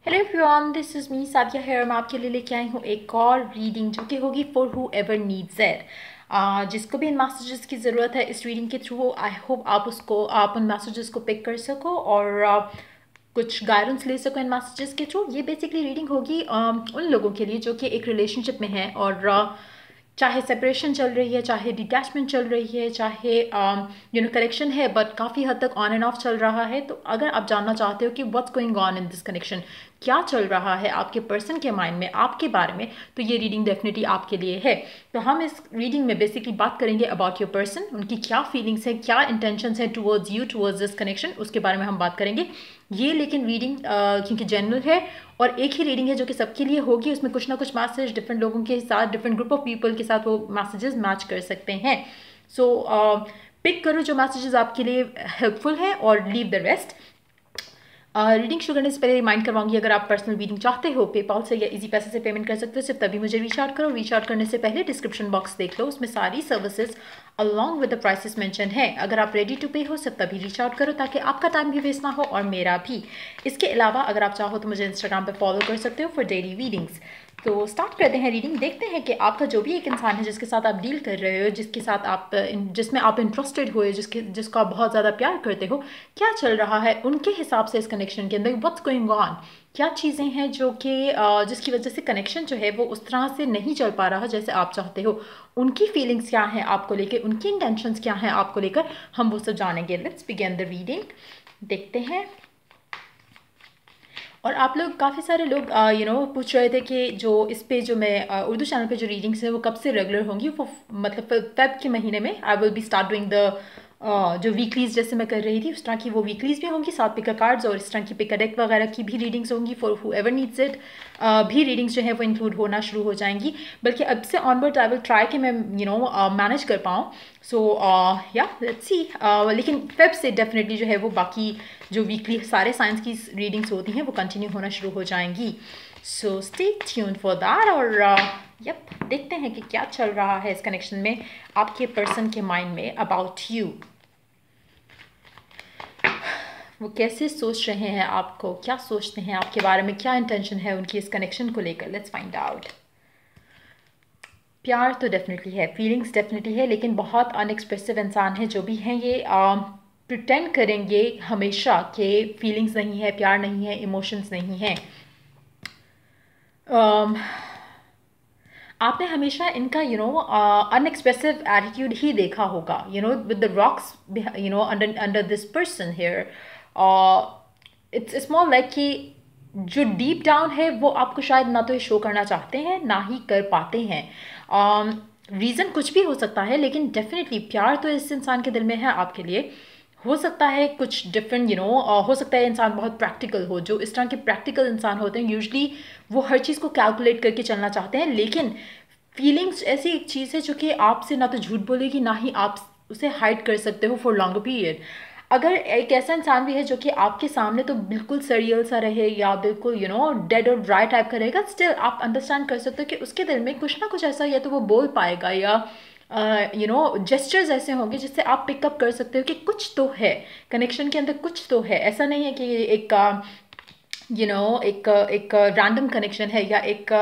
Hello everyone, this is me Sadia here. मैं आपके लिए लेके आई हूँ एक और रीडिंग जो कि होगी for who ever needs it. जिसको भी इन मैसेजेस की ज़रूरत है इस रीडिंग के थ्रू, आई होप आप उन मैसेजेस को पिक कर सको और कुछ गाइडेंस ले सको इन मैसेजेस के थ्रू। ये बेसिकली रीडिंग होगी उन लोगों के लिए जो कि एक रिलेशनशिप में है और चाहे सेपरेशन चल रही है, चाहे डिटैचमेंट चल रही है, चाहे कनेक्शन है बट काफ़ी हद तक ऑन एंड ऑफ चल रहा है। तो अगर आप जानना चाहते हो कि what's going on in this connection, क्या चल रहा है आपके पर्सन के माइंड में, आपके बारे में, तो ये रीडिंग डेफिनेटली आपके लिए है। तो हम इस रीडिंग में बेसिकली बात करेंगे अबाउट योर पर्सन, उनकी क्या फीलिंग्स है, क्या इंटेंशंस है towards you, towards this connection, उसके बारे में हम बात करेंगे। ये लेकिन रीडिंग क्योंकि जनरल है और एक ही रीडिंग है जो कि सबके लिए होगी, उसमें कुछ ना कुछ मैसेज डिफरेंट लोगों के साथ, डिफरेंट ग्रुप ऑफ पीपल के साथ वो मैसेजेस मैच कर सकते हैं। सो पिक करो जो मैसेजेस आपके लिए हेल्पफुल है और लीव द रेस्ट। रीडिंग शुरू करने से पहले रिमाइंड करवाऊंगी, अगर आप पर्सनल रीडिंग चाहते हो पेपाल से या इजी पैसे से पेमेंट कर सकते हो, सिर्फ तभी मुझे रीच आउट करो। रीच आउट करने से पहले डिस्क्रिप्शन बॉक्स देख लो, उसमें सारी services along with the prices mention है। अगर आप रेडी टू पे हो सिर्फ तभी रीच आउट करो ताकि आपका टाइम भी वेस्ट ना हो और मेरा भी। इसके अलावा अगर आप चाहो तो मुझे इंस्टाग्राम पर फॉलो कर सकते हो फॉर डेली रीडिंग्स। तो स्टार्ट करते हैं रीडिंग। देखते हैं कि आपका जो भी एक इंसान है जिसके साथ आप डील कर रहे हो, जिसके साथ आप जिसमें आप इंटरेस्टेड हो, जिसको आप बहुत ज़्यादा प्यार करते हो, क्या चल रहा है उनके हिसाब से इस कनेक्शन के अंदर। व्हाट्स गोइंग ऑन, क्या चीज़ें हैं जो कि जिसकी वजह से कनेक्शन जो है वो उस तरह से नहीं चल पा रहा जैसे आप चाहते हो। उनकी फीलिंग्स क्या हैं आपको लेकर, उनकी इंटेंशंस क्या हैं आपको लेकर, हम वो सब जानेंगे। Let's begin the reading. देखते हैं। और आप लोग काफ़ी सारे लोग पूछ रहे थे कि जो इस पे जो मैं उर्दू चैनल पे जो रीडिंग्स है वो कब से रेगुलर होंगी। वो मतलब फेब के महीने में I will be start doing the जो वीकलीज जैसे मैं कर रही थी उस तरह की वो वीकलीज भी होंगी, साथ पिकर कार्ड्स और इस तरह की पिकर डेक वगैरह की भी रीडिंग्स होंगी। For who ever needs it भी रीडिंग्स जो है वो इंक्लूड होना शुरू हो जाएंगी। बल्कि अब से ऑनवर्ड आई विल ट्राई कि मैं मैनेज कर पाऊँ। सो या लेट्स सी। लेकिन फेब से डेफिनेटली जो है वो बाकी जो वीकली सारे साइंस की रीडिंग्स होती हैं वो कंटिन्यू होना शुरू हो जाएंगी। So stay tune for that. और यप देखते हैं कि क्या चल रहा है इस कनेक्शन में आपके पर्सन के माइंड में अबाउट यू। वो कैसे सोच रहे हैं आपको, क्या सोचते हैं आपके बारे में, क्या इंटेंशन है उनकी इस कनेक्शन को लेकर। Let's find out. प्यार तो डेफिनेटली है, फीलिंग्स डेफिनेटली है, लेकिन बहुत अनएक्सप्रेसिव इंसान है जो भी हैं ये। प्रिटेंड करेंगे हमेशा कि फीलिंग्स नहीं है, प्यार नहीं है, इमोशंस नहीं है। आपने हमेशा इनका अनएक्सप्रेसिव एटीट्यूड ही देखा होगा, with the rocks under this person here. It's more like कि जो डीप डाउन है वो आपको शायद ना तो ये शो करना चाहते हैं ना ही कर पाते हैं। रीज़न कुछ भी हो सकता है, लेकिन डेफिनेटली प्यार तो इस इंसान के दिल में है आपके लिए। हो सकता है कुछ डिफरेंट हो सकता है इंसान बहुत प्रैक्टिकल हो। जो इस तरह के प्रैक्टिकल इंसान होते हैं यूजुअली वो हर चीज़ को कैलकुलेट करके चलना चाहते हैं, लेकिन फीलिंग्स ऐसी एक चीज़ है जो कि आपसे ना तो झूठ बोलेगी ना ही आप उसे हाइड कर सकते हो फॉर लॉन्गर पीरियड। अगर एक ऐसा इंसान भी है जो कि आपके सामने तो बिल्कुल सरियल सा रहे या बिल्कुल डेड और ड्राई टाइप का रहेगा, स्टिल आप अंडरस्टैंड कर सकते हो कि उसके दिल में कुछ ना कुछ ऐसा या तो वो बोल पाएगा या जेस्चर्स ऐसे होंगे जिससे आप पिकअप कर सकते हो कि कुछ तो है कनेक्शन के अंदर, कुछ तो है। ऐसा नहीं है कि एक एक रैंडम कनेक्शन है या एक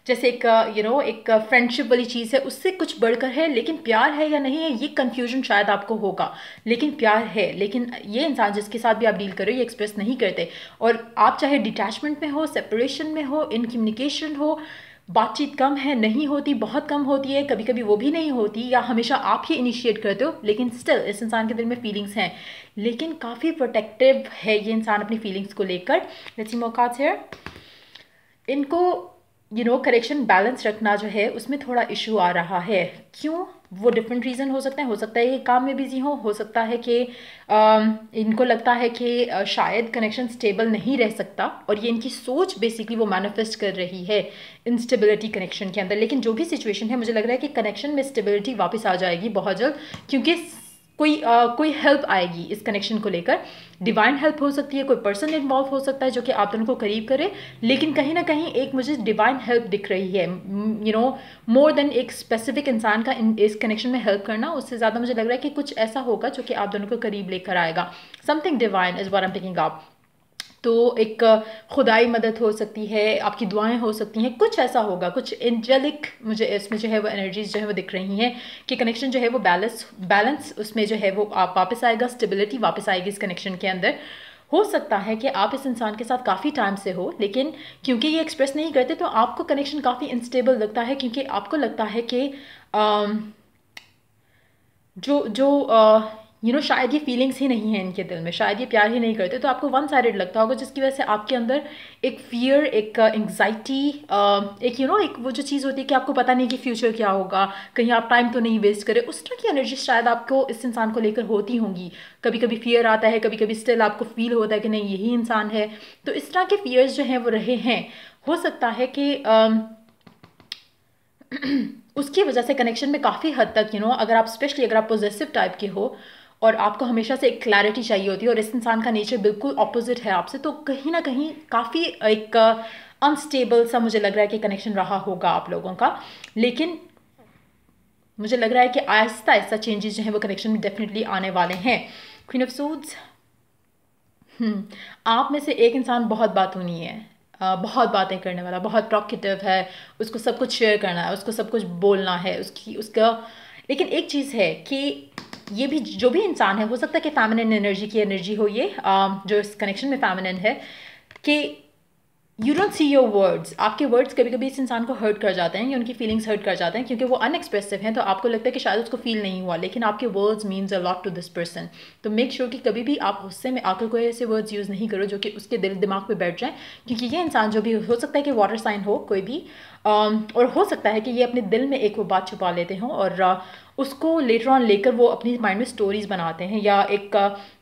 जैसे एक फ्रेंडशिप वाली चीज़ है, उससे कुछ बढ़कर है। लेकिन प्यार है या नहीं है ये कन्फ्यूजन शायद आपको होगा, लेकिन प्यार है। लेकिन ये इंसान जिसके साथ भी आप डील कर रहे हो ये एक्सप्रेस नहीं करते। और आप चाहे डिटैचमेंट में हो, सेपरेशन में हो, इनकम्युनिकेशन हो, बातचीत कम है, नहीं होती, बहुत कम होती है, कभी कभी वो भी नहीं होती, या हमेशा आप ही इनिशिएट करते हो, लेकिन स्टिल इस इंसान के दिल में फीलिंग्स हैं। लेकिन काफ़ी प्रोटेक्टिव है ये इंसान अपनी फीलिंग्स को लेकर। Let's see more cards here. इनको करेक्शन बैलेंस रखना जो है उसमें थोड़ा इशू आ रहा है। क्यों? वो डिफरेंट रीज़न हो सकता है कि काम में बिजी हो सकता है कि इनको लगता है कि शायद कनेक्शन स्टेबल नहीं रह सकता और ये इनकी सोच बेसिकली वो मैनिफेस्ट कर रही है इंस्टेबिलिटी कनेक्शन के अंदर। लेकिन जो भी सिचुएशन है मुझे लग रहा है कि कनेक्शन में स्टेबिलिटी वापस आ जाएगी बहुत जल्द, क्योंकि कोई हेल्प आएगी इस कनेक्शन को लेकर। डिवाइन हेल्प हो सकती है, कोई पर्सन इन्वॉल्व हो सकता है जो कि आप दोनों को करीब करे, लेकिन कहीं ना कहीं एक मुझे डिवाइन हेल्प दिख रही है। मोर देन एक स्पेसिफिक इंसान का इस कनेक्शन में हेल्प करना, उससे ज़्यादा मुझे लग रहा है कि कुछ ऐसा होगा जो कि आप दोनों को करीब लेकर आएगा। Something divine is what I am picking up. तो एक खुदाई मदद हो सकती है, आपकी दुआएं हो सकती हैं, कुछ ऐसा होगा, कुछ एंजेलिक मुझे इसमें जो है वो एनर्जीज जो है वो दिख रही हैं कि कनेक्शन जो है वो बैलेंस उसमें जो है वो आप वापस आएगा, स्टेबिलिटी वापस आएगी इस कनेक्शन के अंदर। हो सकता है कि आप इस इंसान के साथ काफ़ी टाइम से हो, लेकिन क्योंकि ये एक्सप्रेस नहीं करते तो आपको कनेक्शन काफ़ी अनस्टेबल लगता है, क्योंकि आपको लगता है कि जो जो शायद ये फीलिंग्स ही नहीं है इनके दिल में, शायद ये प्यार ही नहीं करते, तो आपको वन साइडेड लगता होगा, जिसकी वजह से आपके अंदर एक फियर, एक एंग्जाइटी, एक एक वो जो चीज़ होती है कि आपको पता नहीं कि फ्यूचर क्या होगा, कहीं आप टाइम तो नहीं वेस्ट करें, उस तरह की एनर्जी शायद आपको इस इंसान को लेकर होती होंगी। कभी कभी फियर आता है, कभी कभी स्टिल आपको फील होता है कि नहीं यही इंसान है। तो इस तरह के फियर्स जो हैं वो रहे हैं। हो सकता है कि उसकी वजह से कनेक्शन में काफ़ी हद तक अगर आप स्पेशली अगर आप पॉजिटिव टाइप के हो और आपको हमेशा से एक क्लैरिटी चाहिए होती है और इस इंसान का नेचर बिल्कुल ऑपोजिट है आपसे, तो कहीं ना कहीं काफ़ी एक अनस्टेबल सा मुझे लग रहा है कि कनेक्शन रहा होगा आप लोगों का। लेकिन मुझे लग रहा है कि आहिस्ता आहिस्ता चेंजेस जो हैं वो कनेक्शन में डेफिनेटली आने वाले हैं। क्वीन ऑफ सूट्स, आप में से एक इंसान बहुत बातूनी है, बहुत बातें करने वाला, बहुत टॉकेटिव है, उसको सब कुछ शेयर करना है, उसको सब कुछ बोलना है, उसका। लेकिन एक चीज़ है कि ये भी जो भी इंसान है, हो सकता है कि फेमिनिन एनर्जी की एनर्जी हो ये, जो इस कनेक्शन में फेमिनिन है, कि you don't see your words. आपके वर्ड्स कभी कभी इस इंसान को हर्ट कर जाते हैं या उनकी फीलिंग्स हर्ट कर जाते हैं, क्योंकि वो अनएक्सप्रेसिव हैं, तो आपको लगता है कि शायद उसको फील नहीं हुआ, लेकिन आपके words means a lot to this person. तो मेक श्योर कि कभी भी आप गुस्से में आकर कोई ऐसे वर्ड्स यूज़ नहीं करो जो कि उसके दिल दिमाग पे बैठ जाए, क्योंकि ये इंसान जो भी हो सकता है कि वाटर साइन हो कोई भी, और हो सकता है कि ये अपने दिल में एक वो बात छुपा लेते हों और उसको लेटर ऑन लेकर वो अपनी माइंड में स्टोरीज बनाते हैं, या एक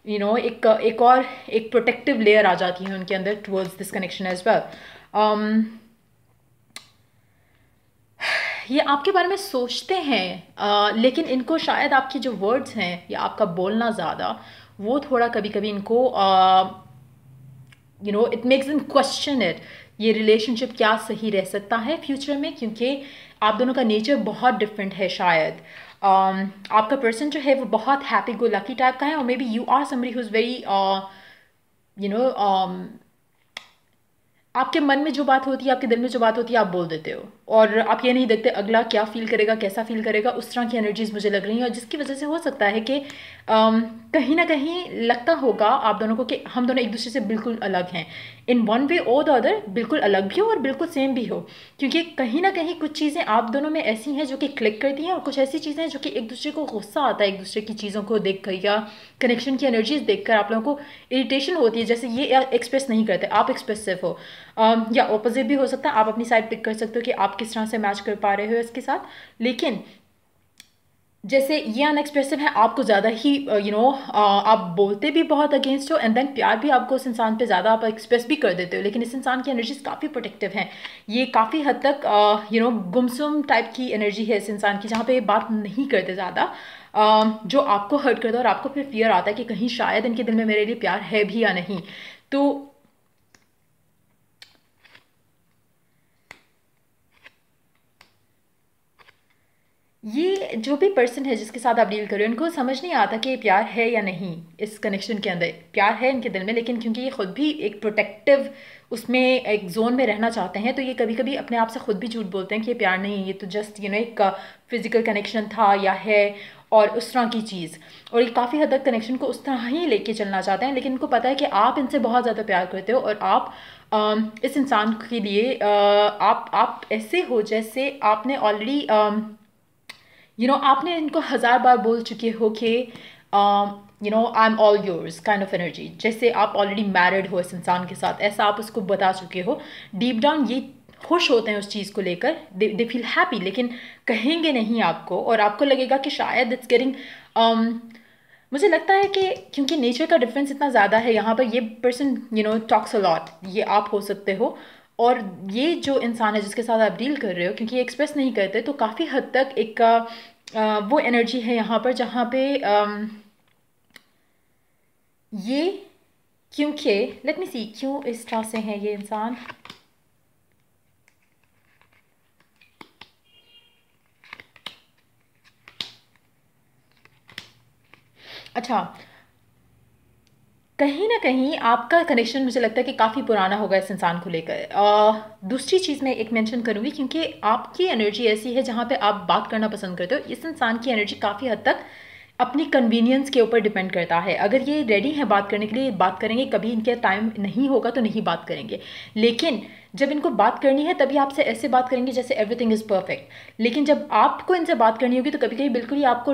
एक और एक प्रोटेक्टिव लेयर आ जाती है उनके अंदर towards this connection as well. ये आपके बारे में सोचते हैं, लेकिन इनको शायद आपके जो वर्ड्स हैं या आपका बोलना ज़्यादा, वो थोड़ा कभी कभी इनको it makes them question it, ये रिलेशनशिप क्या सही रह सकता है फ्यूचर में, क्योंकि आप दोनों का नेचर बहुत डिफरेंट है शायद। आपका पर्सन जो है वो बहुत हैप्पी गो लकी टाइप का है, और may be you are somebody who is very you know आपके मन में जो बात होती है, आपके दिल में जो बात होती है, आप बोल देते हो, और आप ये नहीं देखते अगला क्या फील करेगा, कैसा फील करेगा। उस तरह की एनर्जीज मुझे लग रही हैं, और जिसकी वजह से हो सकता है कि कहीं ना कहीं लगता होगा आप दोनों को कि हम दोनों एक दूसरे से बिल्कुल अलग हैं, इन वन वे और द अदर, बिल्कुल अलग भी हो और बिल्कुल सेम भी हो, क्योंकि कहीं ना कहीं कुछ चीज़ें आप दोनों में ऐसी हैं जो कि क्लिक करती हैं, और कुछ ऐसी चीज़ें हैं जो कि एक दूसरे को गुस्सा आता है एक दूसरे की चीज़ों को देखकर, या कनेक्शन की एनर्जीज देखकर आप लोगों को इरिटेशन होती है, जैसे ये एक्सप्रेस नहीं करते, आप एक्सप्रेसिव हो, या ऑपोजिट भी हो सकता है। आप अपनी साइड पिक कर सकते हो कि आप किस तरह से मैच कर पा रहे हो इसके साथ, लेकिन जैसे ये अनएक्सप्रेसिव है, आपको ज़्यादा ही आप बोलते भी बहुत अगेंस्ट हो, एंड देन प्यार भी आपको उस इंसान पे ज़्यादा आप एक्सप्रेस भी कर देते हो, लेकिन इस इंसान की एनर्जीज काफ़ी प्रोटेक्टिव हैं। ये काफ़ी हद तक गुमसुम टाइप की एनर्जी है इस इंसान की, जहाँ पे बात नहीं करते ज़्यादा, जो आपको हर्ट करता है, और आपको फिर फियर आता है कि कहीं शायद इनके दिल में मेरे लिए प्यार है भी या नहीं। तो ये जो भी पर्सन है जिसके साथ आप डील कर रहे हो, उनको समझ नहीं आता कि प्यार है या नहीं। इस कनेक्शन के अंदर प्यार है इनके दिल में, लेकिन क्योंकि ये खुद भी एक प्रोटेक्टिव उसमें एक जोन में रहना चाहते हैं, तो ये कभी कभी अपने आप से खुद भी झूठ बोलते हैं कि ये प्यार नहीं है, ये तो जस्ट एक फिजिकल कनेक्शन था या है, और उस तरह की चीज़। और ये काफ़ी हद तक कनेक्शन को उस तरह ही लेके चलना चाहते हैं, लेकिन इनको पता है कि आप इनसे बहुत ज़्यादा प्यार करते हो, और आप इस इंसान के लिए आप ऐसे हो जैसे आपने ऑलरेडी आपने इनको 1000 बार बोल चुके हो कि I am all yours kind of energy, जैसे आप ऑलरेडी मैरिड हो इस इंसान के साथ, ऐसा आप उसको बता चुके हो। डीप डाउन ये खुश होते हैं उस चीज़ को लेकर, दे फील हैप्पी, लेकिन कहेंगे नहीं आपको, और आपको लगेगा कि शायद इट्स गेटिंग मुझे लगता है कि क्योंकि नेचर का डिफरेंस इतना ज़्यादा है यहाँ पर, ये पर्सन टॉक्स अ लॉट, ये आप हो सकते हो, और ये जो इंसान है जिसके साथ आप डील कर रहे हो, क्योंकि ये एक्सप्रेस नहीं करते, तो काफ़ी हद तक एक वो एनर्जी है यहाँ पर जहाँ पे ये, क्योंकि लेट मी सी क्यों इस तरह से है ये इंसान। अच्छा, कहीं ना कहीं आपका कनेक्शन मुझे लगता है कि काफ़ी पुराना होगा इस इंसान को लेकर। दूसरी चीज़ मैं एक मेंशन करूँगी, क्योंकि आपकी एनर्जी ऐसी है जहाँ पे आप बात करना पसंद करते हो। इस इंसान की एनर्जी काफ़ी हद तक अपनी कन्वीनियंस के ऊपर डिपेंड करता है। अगर ये रेडी है बात करने के लिए, बात करेंगे। कभी इनके टाइम नहीं होगा तो नहीं बात करेंगे, लेकिन जब इनको बात करनी है तभी आपसे ऐसे बात करेंगे जैसे एवरीथिंग इज़ परफेक्ट। लेकिन जब आपको इनसे बात करनी होगी तो कभी कभी बिल्कुल ही आपको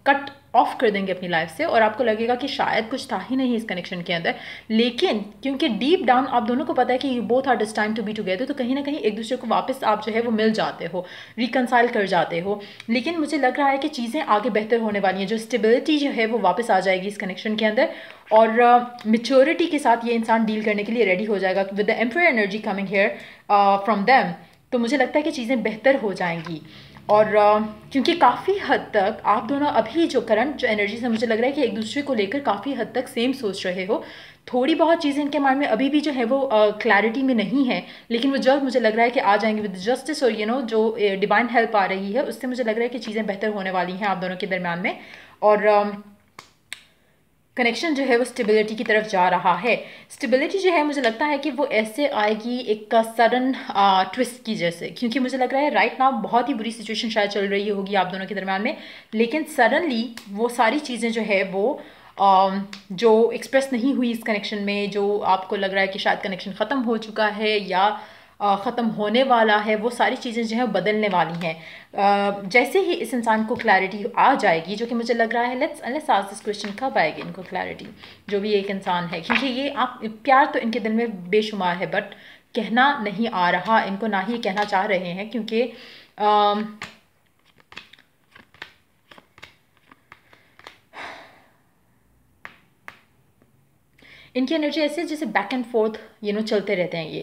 कट ऑफ कर देंगे अपनी लाइफ से, और आपको लगेगा कि शायद कुछ था ही नहीं इस कनेक्शन के अंदर। लेकिन क्योंकि डीप डाउन आप दोनों को पता है कि you both are destined to be together, तो कहीं ना कहीं एक दूसरे को वापस आप जो है वो मिल जाते हो, रिकनसाइल कर जाते हो। लेकिन मुझे लग रहा है कि चीज़ें आगे बेहतर होने वाली हैं, जो स्टेबिलिटी जो है वो वापस आ जाएगी इस कनेक्शन के अंदर, और मेच्योरिटी के साथ ये इंसान डील करने के लिए रेडी हो जाएगा with the emperor energy coming here from them. तो मुझे लगता है कि चीज़ें बेहतर हो जाएंगी। और क्योंकि काफ़ी हद तक आप दोनों अभी जो करंट जो एनर्जी से मुझे लग रहा है कि एक दूसरे को लेकर काफ़ी हद तक सेम सोच रहे हो। थोड़ी बहुत चीज़ें इनके माइंड में अभी भी जो है वो क्लैरिटी में नहीं है, लेकिन वो जल्द मुझे लग रहा है कि आ जाएंगे विद जस्टिस, और जो डिवाइन हेल्प आ रही है उससे मुझे लग रहा है कि चीज़ें बेहतर होने वाली हैं आप दोनों के दरम्यान में। और कनेक्शन जो है वो स्टेबिलिटी की तरफ जा रहा है। स्टेबिलिटी जो है मुझे लगता है कि वो ऐसे आएगी एक सडन ट्विस्ट की जैसे, क्योंकि मुझे लग रहा है राइट नाउ बहुत ही बुरी सिचुएशन शायद चल रही होगी आप दोनों के दरम्यान में, लेकिन सडनली वो सारी चीज़ें जो है वो जो एक्सप्रेस नहीं हुई इस कनेक्शन में, जो आपको लग रहा है कि शायद कनेक्शन ख़त्म हो चुका है या ख़त्म होने वाला है, वो सारी चीज़ें जो हैं बदलने वाली हैं। जैसे ही इस इंसान को क्लैरिटी आ जाएगी, जो कि मुझे लग रहा है, लेट्स आस्क दिस क्वेश्चन, कब आएगी इनको क्लैरिटी, जो भी एक इंसान है, क्योंकि ये आप प्यार तो इनके दिल में बेशुमार है, बट कहना नहीं आ रहा इनको, ना ही कहना चाह रहे हैं, क्योंकि इनकी एनर्जी ऐसी है जैसे बैक एंड फोर्थ चलते रहते हैं। ये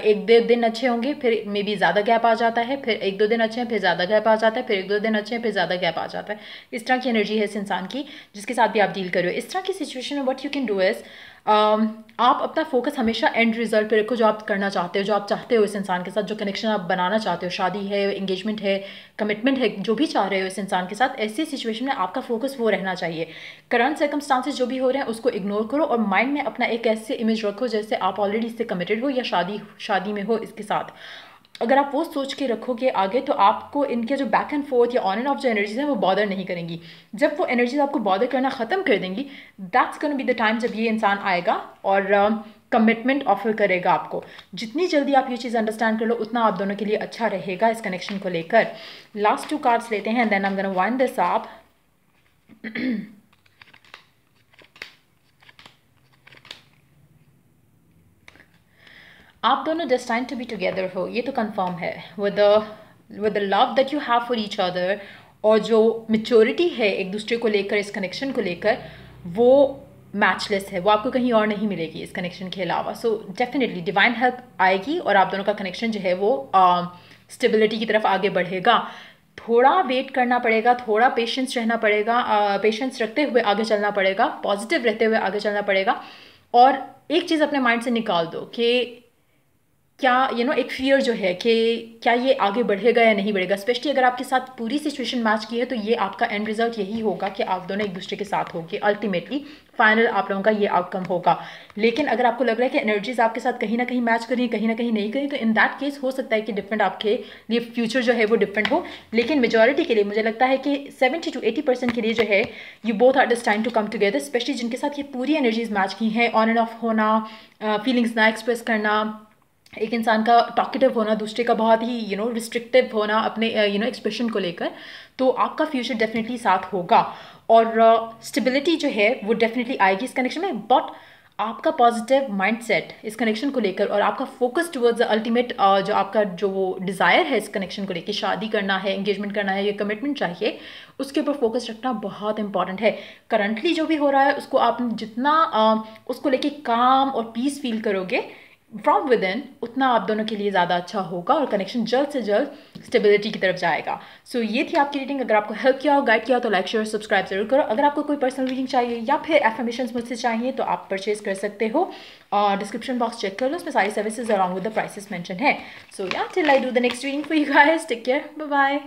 एक दो दिन अच्छे होंगे, फिर मे बी ज़्यादा गैप आ जाता है, फिर एक दो दिन अच्छे हैं, फिर ज़्यादा गैप आ जाता है, फिर एक दो दिन अच्छे हैं, फिर ज़्यादा गैप आ जाता है। इस तरह की एनर्जी है इस इंसान की, जिसके साथ भी आप डील कर रहे हो। इस तरह की सिचुएशन में what you can do is, आप अपना फोकस हमेशा एंड रिजल्ट पे रखो, जो आप करना चाहते हो, जो आप चाहते हो इस इंसान के साथ, जो कनेक्शन आप बनाना चाहते हो, शादी है, एंगेजमेंट है, कमिटमेंट है, जो भी चाह रहे हो इस इंसान के साथ, ऐसी सिचुएशन में आपका फोकस वो रहना चाहिए। करंट सर्कमस्टांसेस जो भी हो रहे हैं उसको इग्नोर करो, और माइंड में अपना एक ऐसे इमेज रखो जैसे आप ऑलरेडी इससे कमिटेड हो या शादी में हो इसके साथ। अगर आप वो सोच के रखोगे आगे, तो आपको इनके जो बैक एंड फोर्थ या ऑन एंड ऑफ जो एनर्जीज हैं वो बॉदर नहीं करेंगी। जब वो एनर्जीज आपको बॉदर करना ख़त्म कर देंगी, that's gonna be the time जब ये इंसान आएगा और कमिटमेंट ऑफर करेगा आपको। जितनी जल्दी आप ये चीज़ अंडरस्टैंड कर लो, उतना आप दोनों के लिए अच्छा रहेगा इस कनेक्शन को लेकर। लास्ट 2 कार्ड्स लेते हैं, then I am gonna wind this up. आप दोनों destined to be together हो, ये तो कंफर्म है, with the love that you have for each other, और जो मेच्योरिटी है एक दूसरे को लेकर, इस कनेक्शन को लेकर, वो मैचलेस है, वो आपको कहीं और नहीं मिलेगी इस कनेक्शन के अलावा। सो डेफिनेटली डिवाइन हेल्प आएगी और आप दोनों का कनेक्शन जो है वो स्टेबिलिटी की तरफ आगे बढ़ेगा। थोड़ा वेट करना पड़ेगा, थोड़ा पेशेंस रहना पड़ेगा, पेशेंस रखते हुए आगे चलना पड़ेगा, पॉजिटिव रहते हुए आगे चलना पड़ेगा। और एक चीज़ अपने माइंड से निकाल दो कि क्या एक फियर जो है कि क्या ये आगे बढ़ेगा या नहीं बढ़ेगा। स्पेशली अगर आपके साथ पूरी सिचुएशन मैच की है, तो ये आपका एंड रिजल्ट यही होगा कि आप दोनों एक दूसरे के साथ होंगे। अल्टीमेटली फाइनल आप लोगों का ये आउटकम होगा। लेकिन अगर आपको लग रहा है कि एनर्जीज आपके साथ कहीं ना कहीं मैच करी, कहीं ना कहीं नहीं करी, तो इन दैट केस हो सकता है कि डिफरेंट आपके लिए फ्यूचर जो है वो डिफरेंट हो। लेकिन मेजॉरिटी के लिए मुझे लगता है कि 70 to 80% के लिए जो है, you both are destined to come together. Specially जिनके साथ ये पूरी एनर्जीज मैच की हैं, ऑन एंड ऑफ होना, फीलिंग्स ना एक्सप्रेस करना, एक इंसान का टॉकेटिव होना, दूसरे का बहुत ही रिस्ट्रिक्टिव होना अपने एक्सप्रेशन को लेकर, तो आपका फ्यूचर डेफिनेटली साथ होगा। और स्टेबिलिटी जो है वो डेफिनेटली आएगी इस कनेक्शन में। बट आपका पॉजिटिव माइंडसेट इस कनेक्शन को लेकर और आपका फोकस टुवर्ड्स द अल्टीमेट, जो आपका जो वो डिज़ायर है इस कनेक्शन को लेकर, शादी करना है, एंगेजमेंट करना है या कमिटमेंट चाहिए, उसके ऊपर फोकस रखना बहुत इंपॉर्टेंट है। करंटली जो भी हो रहा है उसको आप जितना उसको लेके काम और पीस फील करोगे फ्रॉम विद इन, उतना आप दोनों के लिए ज़्यादा अच्छा होगा और कनेक्शन जल्द से जल्द स्टेबिलिटी की तरफ जाएगा। सो ये थी आपकी रीडिंग। अगर आपको हेल्प किया हो, गाइड किया हो, तो लाइक शेयर सब्सक्राइब जरूर करो। अगर आपको कोई पर्सनल रीडिंग चाहिए या फिर एफर्मेशंस मुझसे चाहिए, तो आप परचेज कर सकते हो। डिस्क्रिप्शन बॉक्स चेक कर लो, उसमें सारी services along with the prices mention है। सो या till I do the next reading for you guys, take care, bye bye.